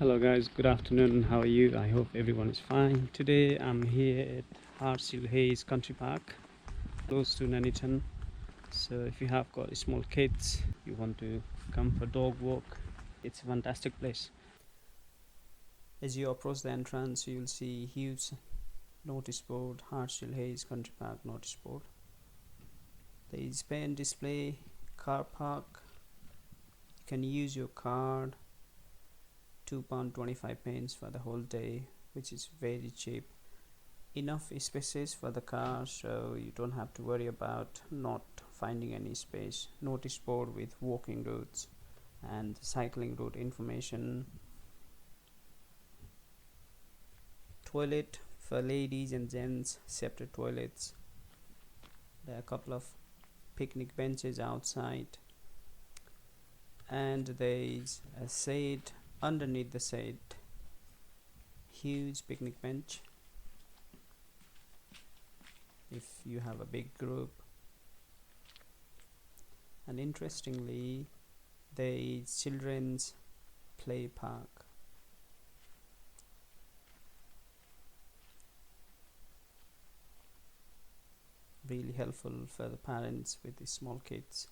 Hello guys, good afternoon. How are you? I hope everyone is fine. Today I'm here at Hartshill Hayes Country Park, close to Nuneaton. So if you have got small kids, you want to come for dog walk, it's a fantastic place. As you approach the entrance, you'll see huge notice board, Hartshill Hayes Country Park notice board. There is pay and display, car park. You can use your card. £2.25 for the whole day, which is very cheap. Enough spaces for the car, so you don't have to worry about not finding any space. Notice board with walking routes and cycling route information. Toilet for ladies and gents, separate toilets. There are a couple of picnic benches outside, and there is a shade. Underneath the shade, huge picnic bench if you have a big group. And interestingly, there is children's play park. Really helpful for the parents with the small kids.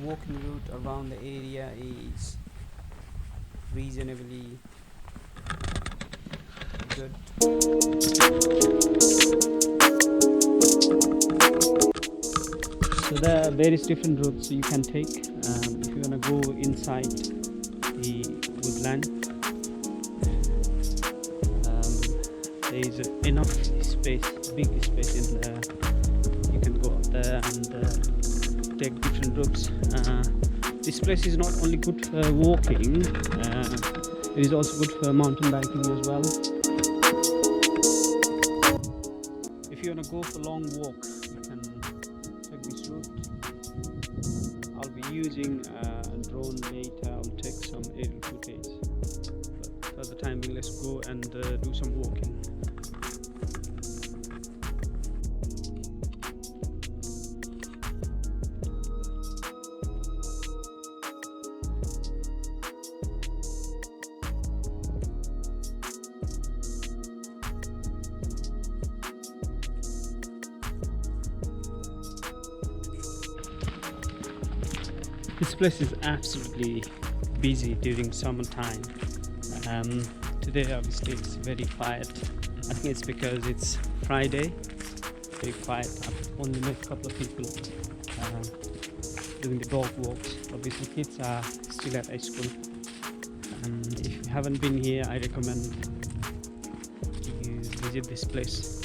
Walking route around the area is reasonably good. So there are various different routes you can take. If you want to go inside the woodland, there is enough space, big space in there. You can go up there and take different routes. This place is not only good for walking, it is also good for mountain biking as well. If you want to go for long walk, you can take this route. I'll be using a drone later. I'll take some aerial footage, but for the time being, let's go and do some walking. This place is absolutely busy during summertime. Today obviously it's very quiet. I think it's because it's Friday. Very quiet. I've only met a couple of people doing the dog walks. Obviously kids are still at high school. If you haven't been here, I recommend you visit this place.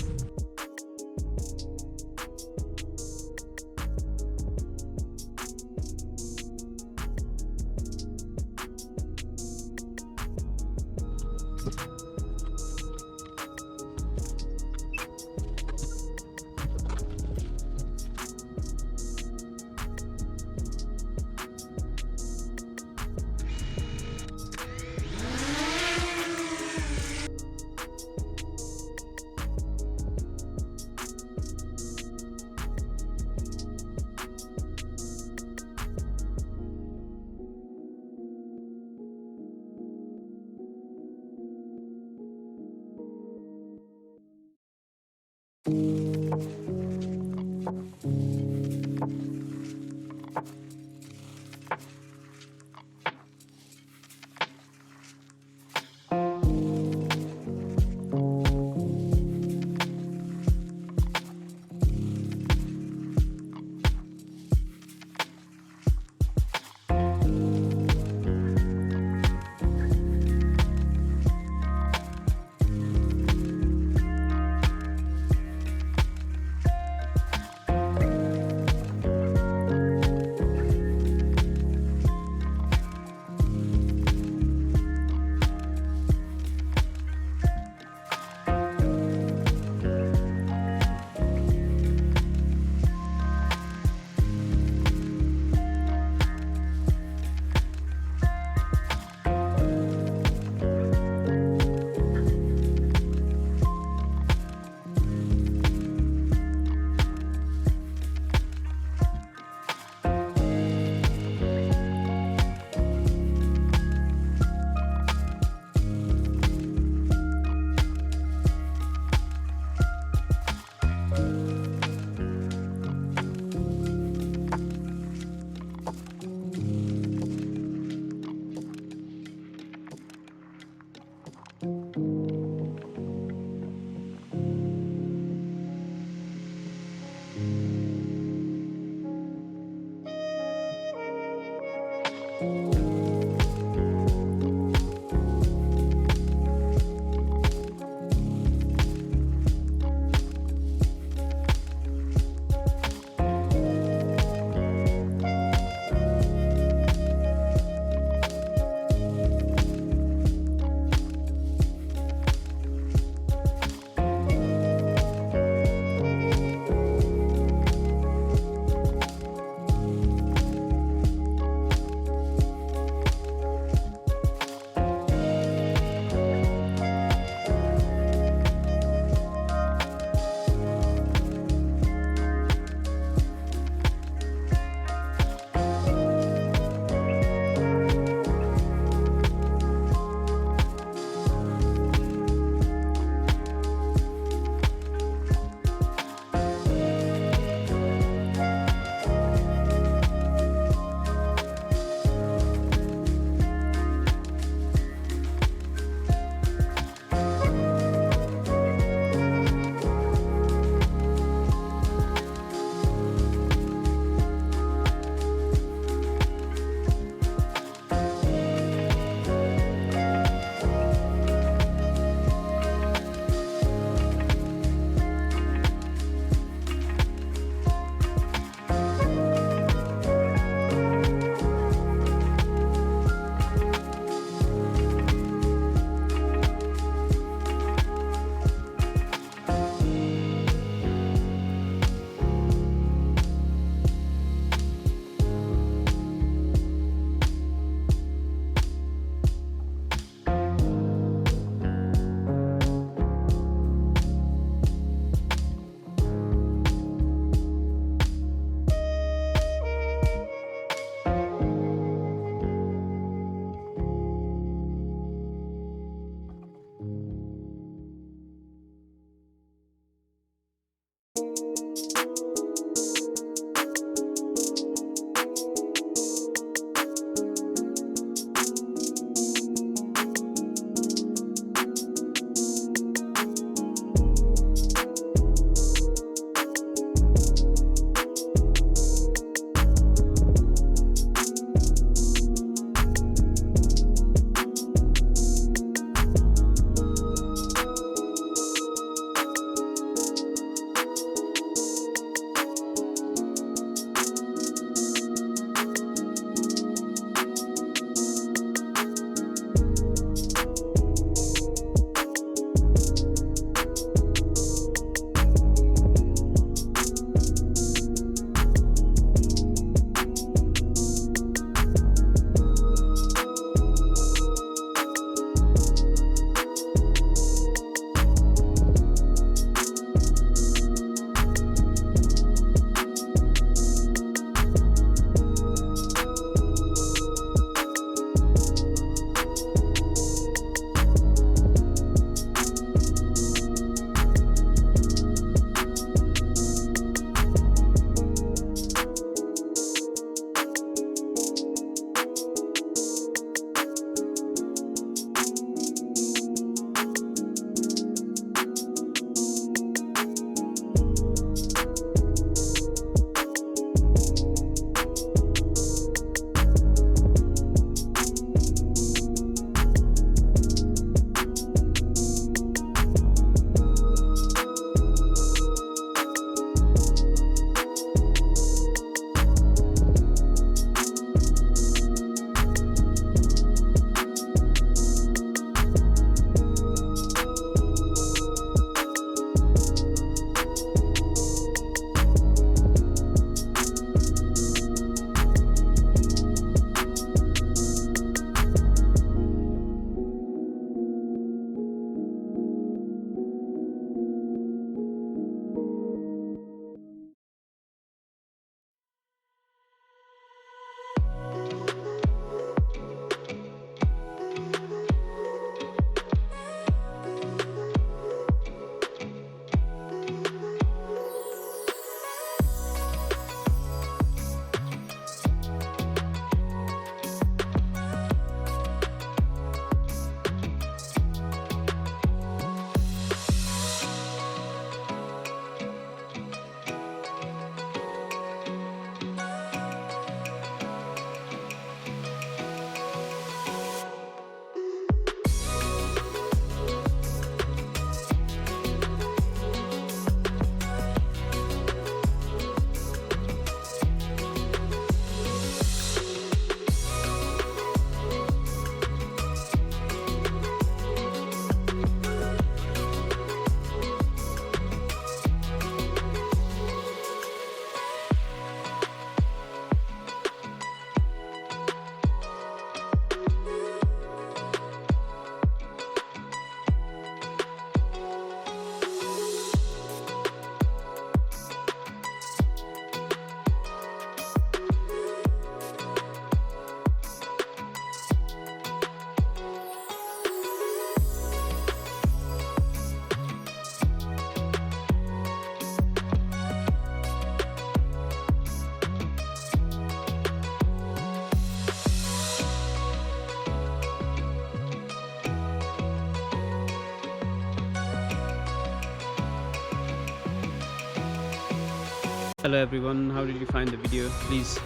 Hello everyone, how did you find the video? Please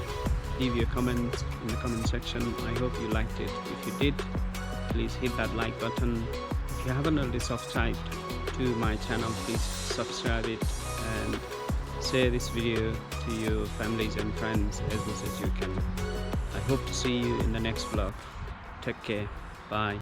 leave your comment in the comment section. I hope you liked it. If you did, please hit that like button. If you haven't already subscribed to my channel, please subscribe it and share this video to your families and friends as much as you can. I hope to see you in the next vlog. Take care. Bye.